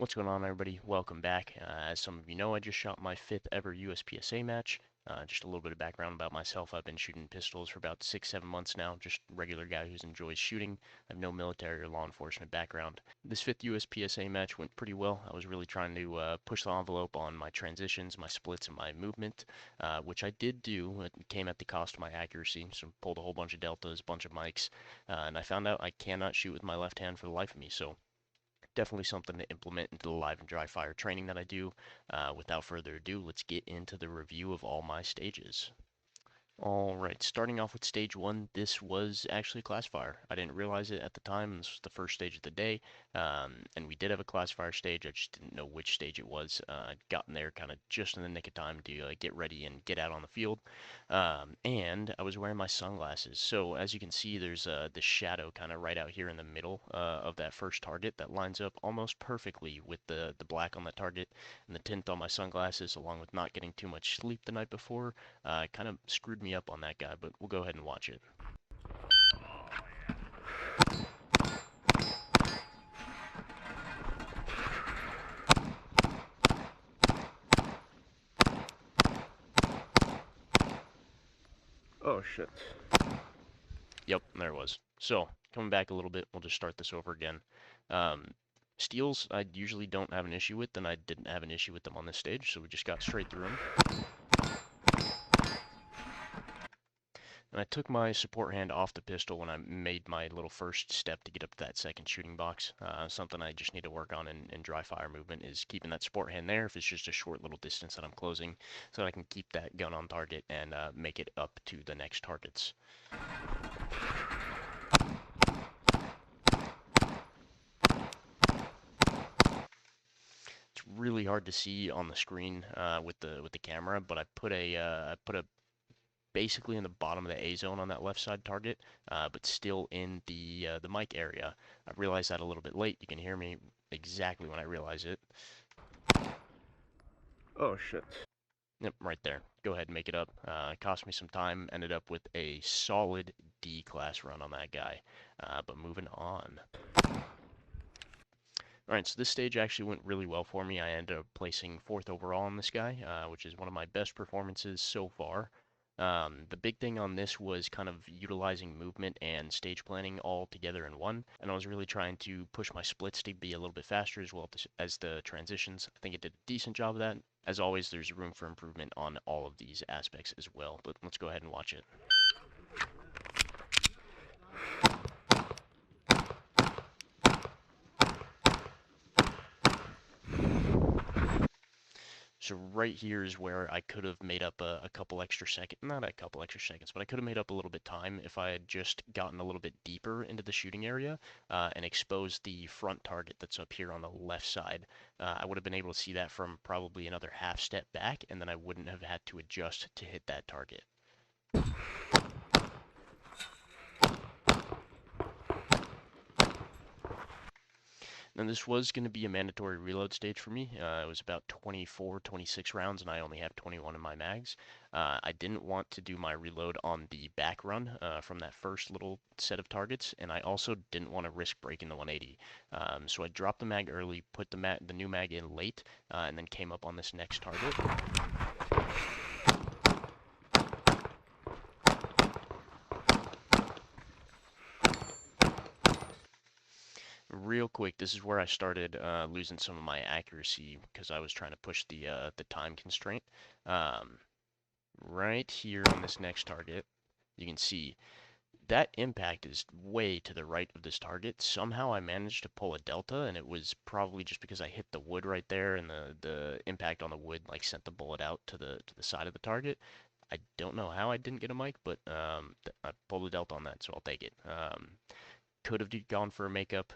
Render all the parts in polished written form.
What's going on, everybody? Welcome back. As some of you know, I just shot my 5th ever USPSA match. Just a little bit of background about myself. I've been shooting pistols for about 6-7 months now. Just a regular guy who enjoys shooting. I have no military or law enforcement background. This 5th USPSA match went pretty well. I was really trying to push the envelope on my transitions, my splits, and my movement, which I did do. It came at the cost of my accuracy. So pulled a whole bunch of deltas, a bunch of mics, and I found out I cannot shoot with my left hand for the life of me. So definitely something to implement into the live and dry fire training that I do. Without further ado, let's get into the review of all my stages. All right, starting off with stage one, this was actually a classifier. I didn't realize it at the time. This was the first stage of the day, and we did have a classifier stage. I just didn't know which stage it was. I'd gotten there kind of just in the nick of time to get ready and get out on the field, and I was wearing my sunglasses. So as you can see, there's the shadow kind of right out here in the middle of that first target that lines up almost perfectly with the black on the target and the tint on my sunglasses, along with not getting too much sleep the night before. Kind of screwed me up on that guy, but we'll go ahead and watch it. Oh shit. Yep, there it was. So, coming back a little bit, we'll just start this over again. Steals, I usually don't have an issue with, and I didn't have an issue with them on this stage, so we just got straight through them. And I took my support hand off the pistol when I made my little first step to get up to that second shooting box. Something I just need to work on in dry fire movement is keeping that support hand there if it's just a short little distance that I'm closing, so that I can keep that gun on target and make it up to the next targets. It's really hard to see on the screen with the camera, but I put a basically in the bottom of the A zone on that left side target, but still in the mic area. I realized that a little bit late. You can hear me exactly when I realize it. Oh shit. Yep, right there. Go ahead and make it up. It cost me some time. Ended up with a solid D class run on that guy. But moving on. Alright, so this stage actually went really well for me. I ended up placing 4th overall on this guy, which is one of my best performances so far. The big thing on this was kind of utilizing movement and stage planning all together in one, and I was really trying to push my splits to be a little bit faster as well as the transitions. I think it did a decent job of that. As always, there's room for improvement on all of these aspects as well, but let's go ahead and watch it. So right here is where I could have made up a couple extra seconds, not a couple extra seconds, but I could have made up a little bit time if I had just gotten a little bit deeper into the shooting area and exposed the front target that's up here on the left side. I would have been able to see that from probably another half step back, and then I wouldn't have had to adjust to hit that target. And this was going to be a mandatory reload stage for me. It was about 24, 26 rounds, and I only have 21 in my mags. I didn't want to do my reload on the back run from that first little set of targets, and I also didn't want to risk breaking the 180. So I dropped the mag early, put the new mag in late, and then came up on this next target. Real quick, this is where I started losing some of my accuracy because I was trying to push the time constraint. Right here on this next target, you can see that impact is way to the right of this target. Somehow I managed to pull a delta, and it was probably just because I hit the wood right there, and the impact on the wood like sent the bullet out to the side of the target. I don't know how I didn't get a mic, but I pulled a delta on that, so I'll take it. Could have gone for a makeup.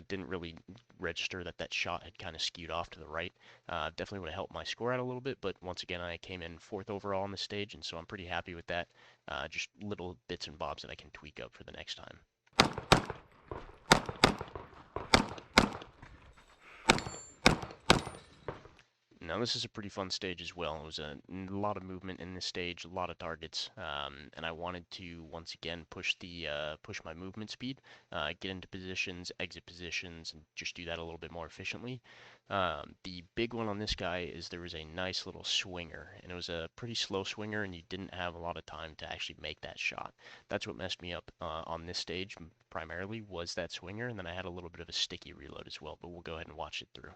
Didn't really register that shot had kind of skewed off to the right. Definitely would have helped my score out a little bit, but once again, I came in 4th overall on the stage, and so I'm pretty happy with that. Just little bits and bobs that I can tweak up for the next time. Now this is a pretty fun stage as well. It was a lot of movement in this stage, a lot of targets, and I wanted to once again push my movement speed, get into positions, exit positions, and just do that a little bit more efficiently. The big one on this guy is there was a nice little swinger, and it was a pretty slow swinger, and you didn't have a lot of time to actually make that shot. That's what messed me up on this stage primarily was that swinger, and then I had a little bit of a sticky reload as well. But we'll go ahead and watch it through.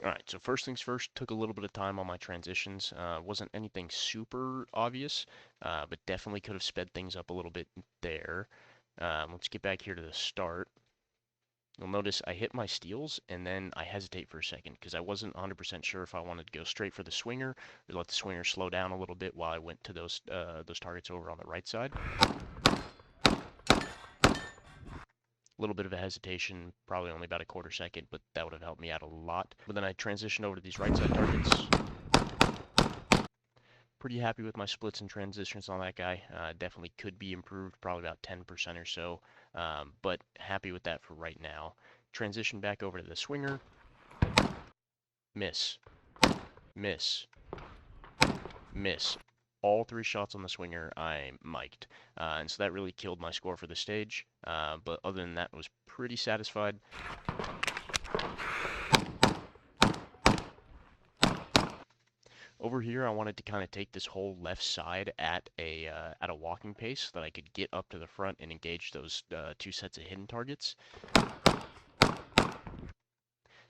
Alright, so first things first, took a little bit of time on my transitions. Wasn't anything super obvious, but definitely could have sped things up a little bit there. Let's get back here to the start. You'll notice I hit my steals and then I hesitate for a second because I wasn't 100% sure if I wanted to go straight for the swinger or let the swinger slow down a little bit while I went to those targets over on the right side. A little bit of a hesitation, probably only about a quarter second, but that would have helped me out a lot. But then I transitioned over to these right side targets. Pretty happy with my splits and transitions on that guy. Definitely could be improved, probably about 10% or so, but happy with that for right now. Transition back over to the swinger. Miss. Miss. Miss. All 3 shots on the swinger I mic'd, and so that really killed my score for the stage, but other than that, I was pretty satisfied. Over here, I wanted to kind of take this whole left side at a walking pace so that I could get up to the front and engage those 2 sets of hidden targets.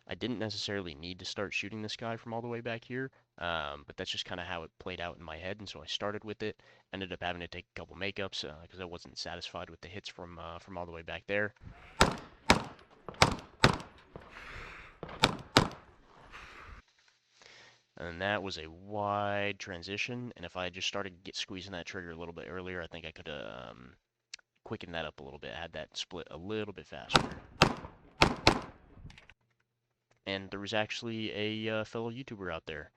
I didn't necessarily need to start shooting this guy from all the way back here, but that's just kind of how it played out in my head, and so I started with it. Ended up having to take a couple makeups because I wasn't satisfied with the hits from all the way back there. And that was a wide transition, and if I had just started squeezing that trigger a little bit earlier, I think I could have quickened that up a little bit, had that split a little bit faster. And there was actually a fellow YouTuber out there.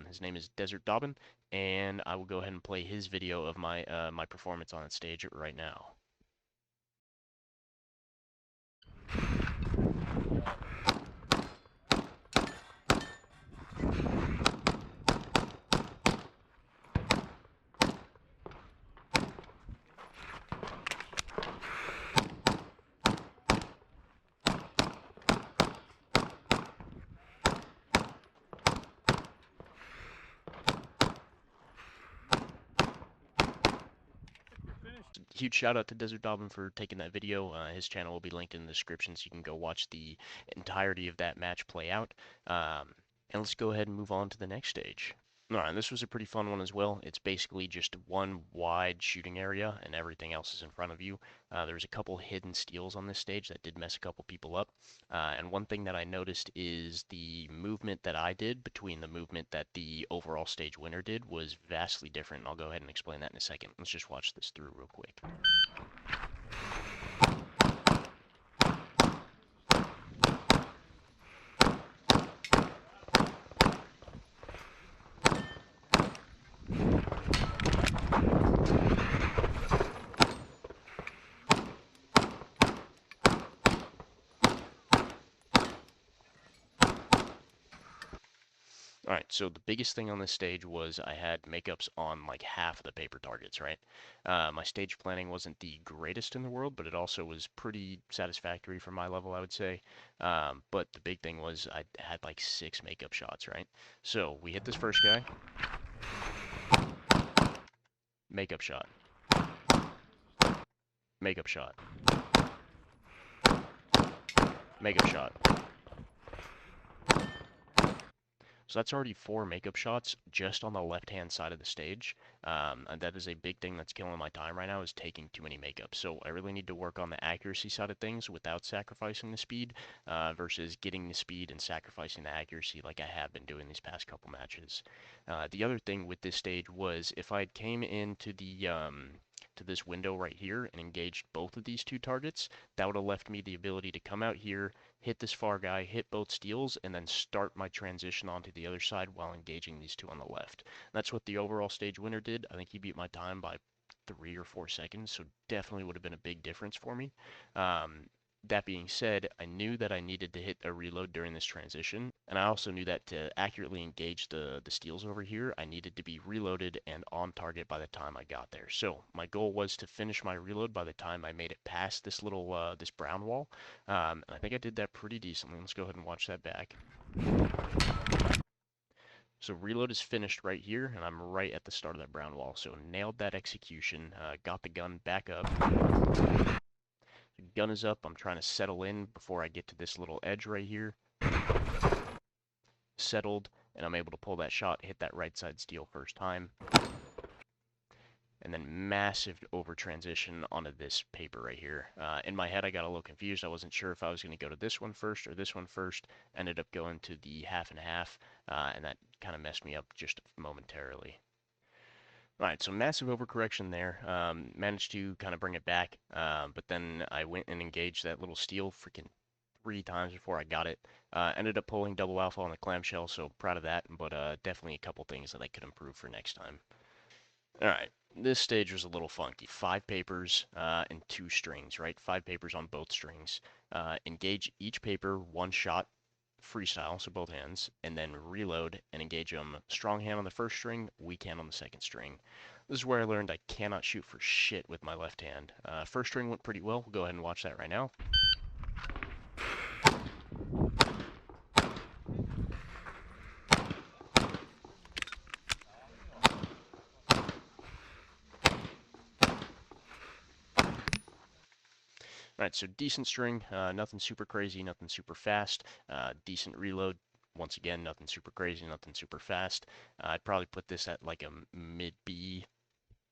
His name is Dobbin, and I will go ahead and play his video of my my performance on stage right now. Huge shout out to Desert Dobbin for taking that video. His channel will be linked in the description so you can go watch the entirety of that match play out. And let's go ahead and move on to the next stage. Alright, this was a pretty fun one as well. It's basically just one wide shooting area and everything else is in front of you. There's a couple hidden steals on this stage that did mess a couple people up. And one thing that I noticed is the movement that I did between the movement that the overall stage winner did was vastly different. I'll go ahead and explain that in a second. Let's just watch this through real quick. Alright, so the biggest thing on this stage was I had makeups on like half of the paper targets, right? My stage planning wasn't the greatest in the world, but it also was pretty satisfactory for my level, I would say. But the big thing was I had like 6 makeup shots, right? So we hit this first guy. Makeup shot. Makeup shot. Makeup shot. So that's already 4 makeup shots just on the left-hand side of the stage. And that is a big thing that's killing my time right now is taking too many makeups. So I really need to work on the accuracy side of things without sacrificing the speed versus getting the speed and sacrificing the accuracy like I have been doing these past couple matches. The other thing with this stage was if I came into the to this window right here and engaged both of these two targets, that would have left me the ability to come out here, hit this far guy, hit both steals, and then start my transition onto the other side while engaging these two on the left. That's what the overall stage winner did. I think he beat my time by 3 or 4 seconds, so definitely would have been a big difference for me. Um, that being said, I knew that I needed to hit a reload during this transition, and I also knew that to accurately engage the steals over here, I needed to be reloaded and on target by the time I got there. So my goal was to finish my reload by the time I made it past this little this brown wall, and I think I did that pretty decently. Let's go ahead and watch that back. So reload is finished right here, and I'm right at the start of that brown wall. So nailed that execution, got the gun back up. Gun is up. I'm trying to settle in before I get to this little edge right here. Settled, and I'm able to pull that shot, hit that right side steal first time. And then massive over transition onto this paper right here. In my head, I got a little confused. I wasn't sure if I was going to go to this one first or this one first. Ended up going to the half and half, and that kind of messed me up just momentarily. All right, so massive overcorrection there. Managed to kind of bring it back, but then I went and engaged that little steal freaking 3 times before I got it. Ended up pulling double alpha on the clamshell, so proud of that, but definitely a couple things that I could improve for next time. All right, this stage was a little funky. 5 papers and 2 strings, right? 5 papers on both strings. Engage each paper 1 shot freestyle, so both hands, and then reload and engage them strong hand on the first string, weak hand on the second string. This is where I learned I cannot shoot for shit with my left hand. First string went pretty well. We'll go ahead and watch that right now. All right, so decent string, nothing super crazy, nothing super fast, decent reload. Once again, nothing super crazy, nothing super fast. I'd probably put this at like a mid B,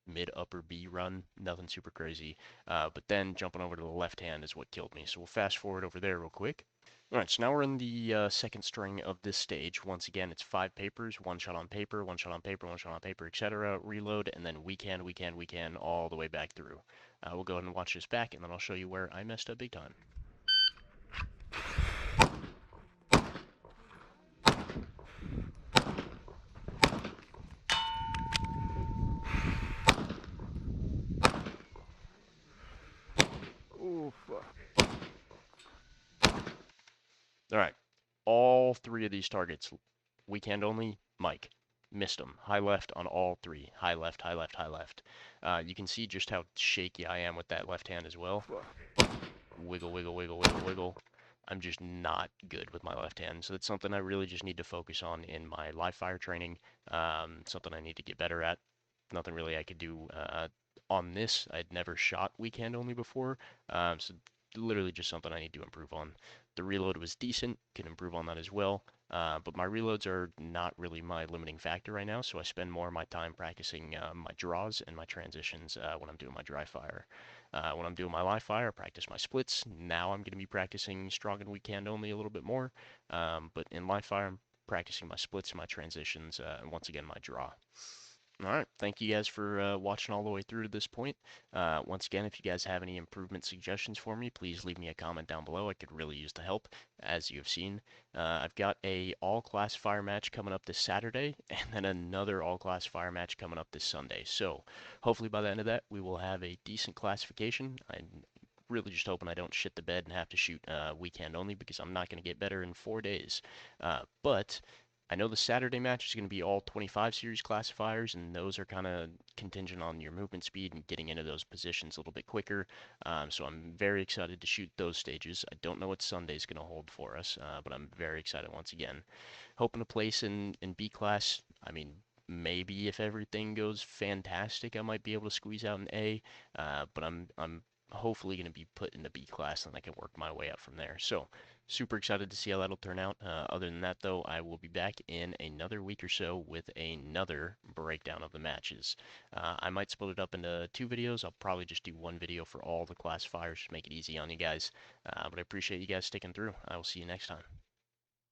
mid upper B run, nothing super crazy. But then jumping over to the left hand is what killed me. So we'll fast forward over there real quick. All right, so now we're in the second string of this stage. Once again, it's 5 papers, 1 shot on paper, 1 shot on paper, 1 shot on paper, etc. Reload, and then weak hand, weak hand, weak hand, all the way back through. We'll go ahead and watch this back, and then I'll show you where I messed up big time. Oh, fuck. All right, all 3 of these targets, weak hand only, Mike. Missed them. High left on all 3. High left, high left, high left. You can see just how shaky I am with that left hand as well. Wiggle, wiggle, wiggle, wiggle, wiggle. I'm just not good with my left hand, so that's something I really just need to focus on in my live fire training. Something I need to get better at. Nothing really I could do on this. I'd never shot weak hand only before, so literally just something I need to improve on. The reload was decent, can improve on that as well. But my reloads are not really my limiting factor right now, so I spend more of my time practicing my draws and my transitions when I'm doing my dry fire. When I'm doing my live fire, I practice my splits. Now I'm going to be practicing strong and weak hand only a little bit more. But in live fire, I'm practicing my splits and my transitions, and once again, my draw. All right. Thank you guys for watching all the way through to this point. Once again, if you guys have any improvement suggestions for me, please leave me a comment down below. I could really use the help, as you have seen. I've got a all-class fire match coming up this Saturday, and then another all-class fire match coming up this Sunday. So hopefully by the end of that, we will have a decent classification. I'm really just hoping I don't shit the bed and have to shoot weekend only because I'm not going to get better in 4 days. But I know the Saturday match is going to be all 25 series classifiers, and those are kind of contingent on your movement speed and getting into those positions a little bit quicker. So I'm very excited to shoot those stages. I don't know what Sunday's going to hold for us, but I'm very excited once again. Hoping to place in B class. I mean, maybe if everything goes fantastic, I might be able to squeeze out an A. But I'm hopefully going to be put in the B class, and I can work my way up from there. So super excited to see how that'll turn out. Other than that, though, I will be back in another week or so with another breakdown of the matches. I might split it up into two videos. I'll probably just do one video for all the classifiers to make it easy on you guys. But I appreciate you guys sticking through. I will see you next time.